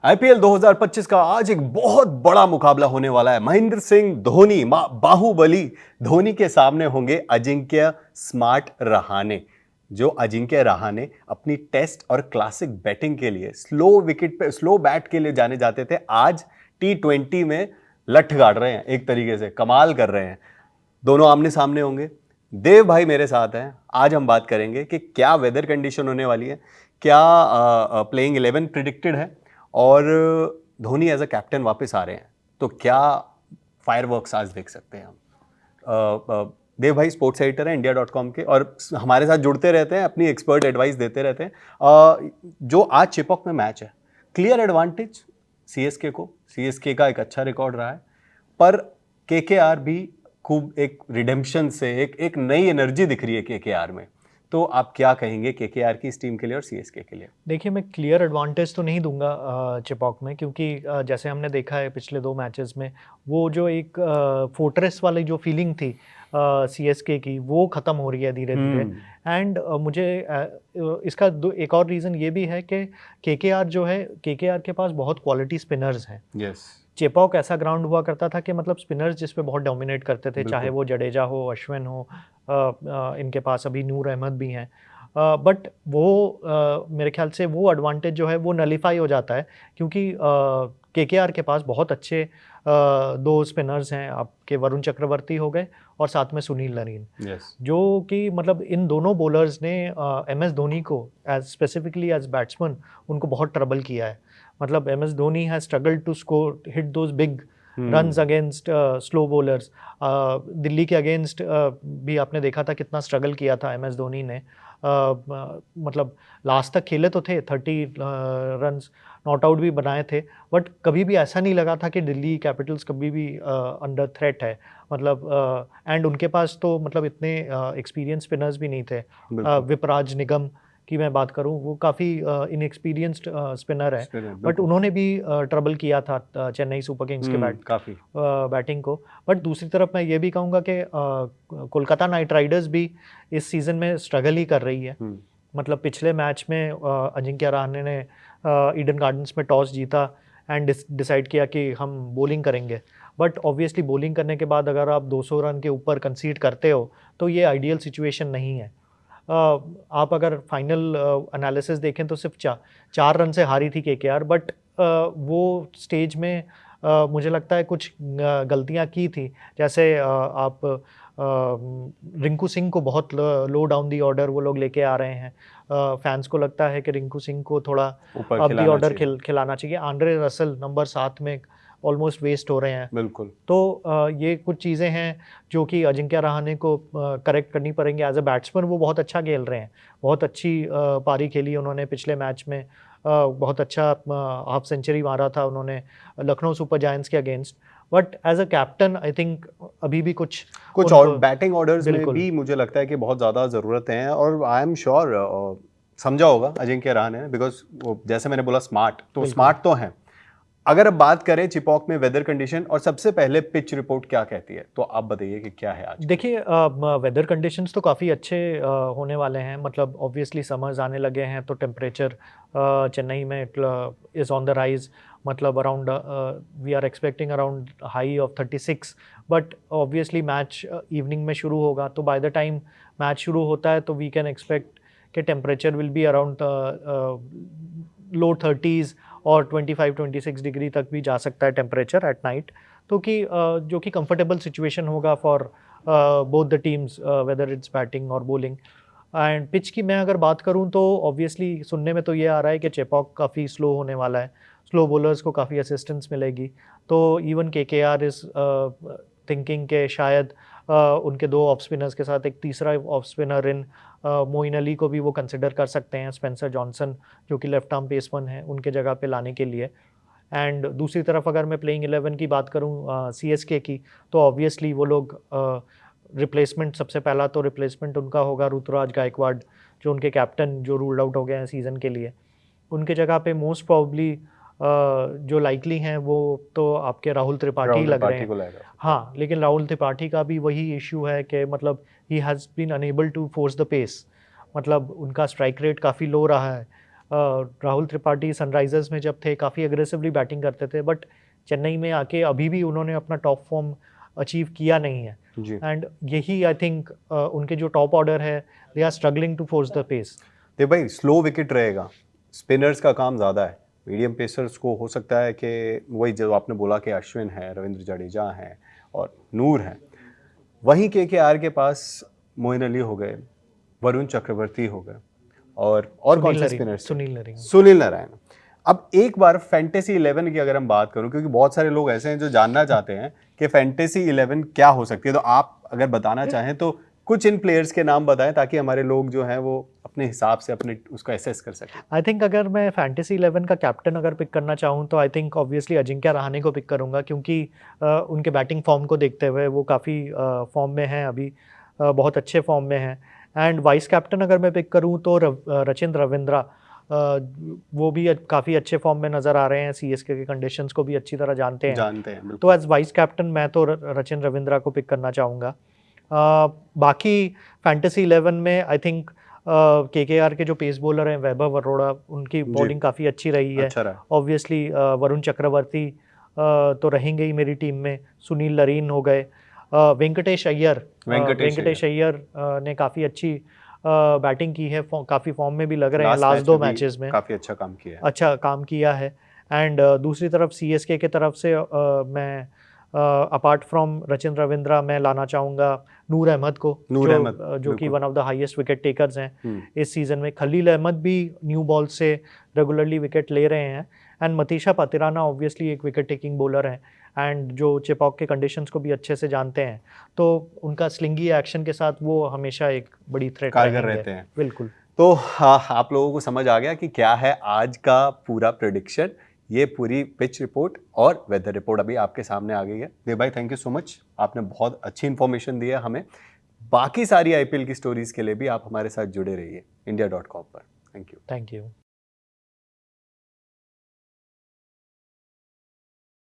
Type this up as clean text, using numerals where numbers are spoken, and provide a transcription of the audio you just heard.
IPL 2025 का आज एक बहुत बड़ा मुकाबला होने वाला है। महेंद्र सिंह धोनी, बाहुबली धोनी के सामने होंगे अजिंक्य स्मार्ट रहाणे। जो अजिंक्य रहाणे अपनी टेस्ट और क्लासिक बैटिंग के लिए स्लो बैट के लिए जाने जाते थे, आज T20 में लठ गाड़ रहे हैं, एक तरीके से कमाल कर रहे हैं। दोनों आमने सामने होंगे। देव भाई मेरे साथ हैं। आज हम बात करेंगे कि क्या वेदर कंडीशन होने वाली है, क्या प्लेइंग 11 प्रिडिक्टेड है, और धोनी एज अ कैप्टन वापस आ रहे हैं, तो क्या फायरवर्क्स आज देख सकते हैं हम। देव भाई स्पोर्ट्स एडिटर हैं India.com के, और हमारे साथ जुड़ते रहते हैं, अपनी एक्सपर्ट एडवाइस देते रहते हैं। जो आज चिपॉक में मैच है, क्लियर एडवांटेज सीएसके को। सीएसके का एक अच्छा रिकॉर्ड रहा है, पर केकेआर भी खूब एक रिडेम्पशन से एक नई एनर्जी दिख रही है केकेआर में। तो आप क्या कहेंगे केकेआर की इस टीम के लिए और सीएसके के लिए? देखिए, मैं क्लियर एडवांटेज तो नहीं दूंगा चिपॉक में, क्योंकि जैसे हमने देखा है पिछले 2 मैचेस में, वो जो एक फोर्ट्रेस वाली जो फीलिंग थी सीएसके की, वो ख़त्म हो रही है धीरे धीरे। एंड मुझे इसका एक और रीज़न ये भी है कि केकेआर जो है, केकेआर के पास बहुत क्वालिटी स्पिनर्स हैं। यस। चेपॉक ऐसा ग्राउंड हुआ करता था कि मतलब स्पिनर्स जिस पे बहुत डोमिनेट करते थे, चाहे वो जडेजा हो, अश्विन हो, इनके पास अभी नूर अहमद भी हैं। बट वो मेरे ख्याल से वो एडवांटेज जो है वो नलीफाई हो जाता है, क्योंकि केकेआर के पास बहुत अच्छे 2 स्पिनर्स हैं। आपके वरुण चक्रवर्ती हो गए और साथ में सुनील नरीन, जो कि मतलब इन दोनों बॉलर्स ने एमएस धोनी को एज स्पेसिफिकली एज बैट्समैन उनको बहुत ट्रबल किया है। मतलब MS Dhoni has struggled to score hit those big runs against slow bowlers. Delhi के अगेंस्ट भी आपने देखा था कितना स्ट्रगल किया था एमएस धोनी ने। मतलब लास्ट तक खेले तो थे, 30 रन्स नॉट आउट भी बनाए थे, बट कभी भी ऐसा नहीं लगा था कि दिल्ली कैपिटल्स कभी भी अंडर थ्रेट है। मतलब एंड उनके पास तो मतलब इतने एक्सपीरियंस स्पिनर्स भी नहीं थे। विपराज निगम की मैं बात करूं, वो काफ़ी इनएक्सपीरियंस्ड स्पिनर है, बट उन्होंने भी ट्रबल किया था चेन्नई सुपर किंग्स के बैटिंग को। बट दूसरी तरफ मैं ये भी कहूँगा कि कोलकाता नाइट राइडर्स भी इस सीज़न में स्ट्रगल ही कर रही है। मतलब पिछले मैच में अजिंक्य रहाणे ने ईडन गार्डन्स में टॉस जीता एंड डिसाइड किया कि हम बॉलिंग करेंगे, बट ऑब्वियसली बॉलिंग करने के बाद अगर आप 200 रन के ऊपर कंसीड करते हो तो ये आइडियल सिचुएशन नहीं है। आप अगर फाइनल एनालिसिस देखें तो सिर्फ 4 रन से हारी थी केकेआर, बट वो स्टेज में मुझे लगता है कुछ गलतियां की थी। जैसे आप रिंकू सिंह को बहुत लो डाउन दी ऑर्डर वो लोग लेके आ रहे हैं। फैंस को लगता है कि रिंकू सिंह को थोड़ा अप दी ऑर्डर खिलाना चाहिए। आंद्रे रसल नंबर 7 में ऑलमोस्ट वेस्ट हो रहे हैं। बिल्कुल। तो ये कुछ चीज़ें हैं जो कि अजिंक्य रहाणे को करेक्ट करनी पड़ेंगी। एज अ बैट्समैन वो बहुत अच्छा खेल रहे हैं, बहुत अच्छी पारी खेली उन्होंने पिछले मैच में। बहुत अच्छा हाफ सेंचुरी मारा था उन्होंने लखनऊ सुपर जायंट्स के against. But as a captain I think अभी भी कुछ और बैटिंग ऑर्डर्स में भी मुझे लगता है कि बहुत ज़्यादा ज़रूरत है, और आई एम श्योर समझा होगा अजिंक्य रहाणे ने, बिकॉज जैसे मैंने बोला स्मार्ट तो हैं। अगर अब बात करें चिपॉक में वेदर कंडीशन और सबसे पहले पिच रिपोर्ट क्या कहती है, तो आप बताइए कि क्या है आज। देखिए, वेदर कंडीशंस तो काफ़ी अच्छे होने वाले हैं। मतलब ऑब्वियसली समर्स आने लगे हैं, तो टेम्परेचर चेन्नई में इज़ ऑन द राइज। मतलब around we are expecting around high of 36, but obviously match evening में शुरू होगा, तो बाय द टाइम मैच शुरू होता है तो वी कैन एक्सपेक्ट कि temperature will be around low 30s और 25-26 डिग्री तक भी जा सकता है टेम्परेचर एट नाइट। तो कि जो कि कंफर्टेबल सिचुएशन होगा for both the teams, whether it's batting और बॉलिंग। एंड पिच की मैं अगर बात करूं तो ऑब्वियसली सुनने में तो ये आ रहा है कि चेपॉक काफ़ी स्लो होने वाला है, स्लो बॉलर्स को काफ़ी असिस्टेंस मिलेगी। तो इवन केकेआर इज़ थिंकिंग के शायद उनके 2 ऑफ स्पिनर्स के साथ एक तीसरा ऑफ स्पिनर इन मोइन अली को भी वो कंसिडर कर सकते हैं, स्पेंसर जॉनसन जो कि लेफ्ट आर्म पेसमैन है, उनके जगह पे लाने के लिए। एंड दूसरी तरफ अगर मैं प्लेइंग 11 की बात करूं सीएसके की, तो ऑब्वियसली वो लोग रिप्लेसमेंट, सबसे पहला तो रिप्लेसमेंट उनका होगा ऋतुराज गायकवाड़, जो उनके कैप्टन जो रूल्ड आउट हो गए हैं सीज़न के लिए। उनके जगह पे मोस्ट प्रॉब्ली जो लाइकली हैं वो तो आपके राहुल त्रिपाठी लग रहे हैं। हाँ, लेकिन राहुल त्रिपाठी का भी वही इशू है कि मतलब he has been unable to force the pace. मतलब उनका स्ट्राइक रेट काफ़ी लो रहा है। राहुल त्रिपाठी सनराइजर्स में जब थे काफ़ी एग्रेसिवली बैटिंग करते थे, बट चेन्नई में आके अभी भी उन्होंने अपना टॉप फॉर्म अचीव किया नहीं है। जी एंड यही आई थिंक उनके जो टॉप ऑर्डर है, they are struggling to force the pace. तो भाई स्लो विकेट रहेगा, स्पिनर्स का काम ज़्यादा है, मीडियम पेसर्स को हो सकता है कि वही जो आपने बोला कि अश्विन है, रविंद्र जडेजा है और नूर है। वहीं केकेआर के पास मोइन अली हो गए, वरुण चक्रवर्ती हो गए और कौन से स्पिनर्स? सुनील नारायण। अब एक बार फैंटेसी 11 की अगर हम बात करूं, क्योंकि बहुत सारे लोग ऐसे हैं जो जानना चाहते हैं कि फैंटेसी 11 क्या हो सकती है, तो आप अगर बताना चाहें तो कुछ इन प्लेयर्स के नाम बताएं ताकि हमारे लोग जो हैं वो अपने हिसाब से अपने उसको एसेस कर सकें। आई थिंक अगर मैं फैंटेसी 11 का कैप्टन अगर पिक करना चाहूँ तो I think obviously Ajinkya Rahane को पिक करूँगा, क्योंकि उनके बैटिंग फॉर्म को देखते हुए वो काफ़ी फॉर्म में हैं अभी, बहुत अच्छे फॉर्म में हैं। एंड वाइस कैप्टन अगर मैं पिक करूँ तो रचिन रविंद्रा, वो भी काफ़ी अच्छे फॉर्म में नज़र आ रहे हैं, सीएसके के कंडीशंस को भी अच्छी तरह जानते हैं। तो एज वाइस कैप्टन मैं तो रचिन रविंद्रा को पिक करना चाहूँगा। बाकी फैंटेसी 11 में आई थिंक केकेआर के जो पेस बॉलर हैं वैभव अरोड़ा, उनकी बॉलिंग काफ़ी अच्छी रही है। ऑब्वियसली वरुण चक्रवर्ती तो रहेंगे ही मेरी टीम में, सुनील लरीन हो गए, वेंकटेश अय्यर ने काफ़ी अच्छी बैटिंग की है, काफ़ी फॉर्म में भी लग रहे हैं, लास्ट 2 मैचेस में काफ़ी अच्छा काम किया है। एंड दूसरी तरफ सीएसके की तरफ से मैं अपार्ट फ्रॉम रचिन रविंद्रा मैं लाना चाहूँगा नूर अहमद को, जो कि one of the highest wicket takers हैं इस सीज़न में। खलील अहमद भी न्यू बॉल से रेगुलरली विकेट ले रहे हैं। एंड मतीशा पातिराना ऑब्वियसली एक विकेट टेकिंग बॉलर हैं एंड जो चेपॉक के कंडीशंस को भी अच्छे से जानते हैं, तो उनका स्लिंगी एक्शन के साथ वो हमेशा एक बड़ी थ्रेट कारगर रहते हैं। बिल्कुल। तो आप लोगों को समझ आ गया कि क्या है आज का पूरा प्रेडिक्शन। ये पूरी पिच रिपोर्ट और वेदर रिपोर्ट अभी आपके सामने आ गई है। देव भाई थैंक यू सो मच, आपने बहुत अच्छी इन्फॉर्मेशन दी है हमें। बाकी सारी आईपीएल की स्टोरीज के लिए भी आप हमारे साथ जुड़े रहिए India.com पर। Thank you.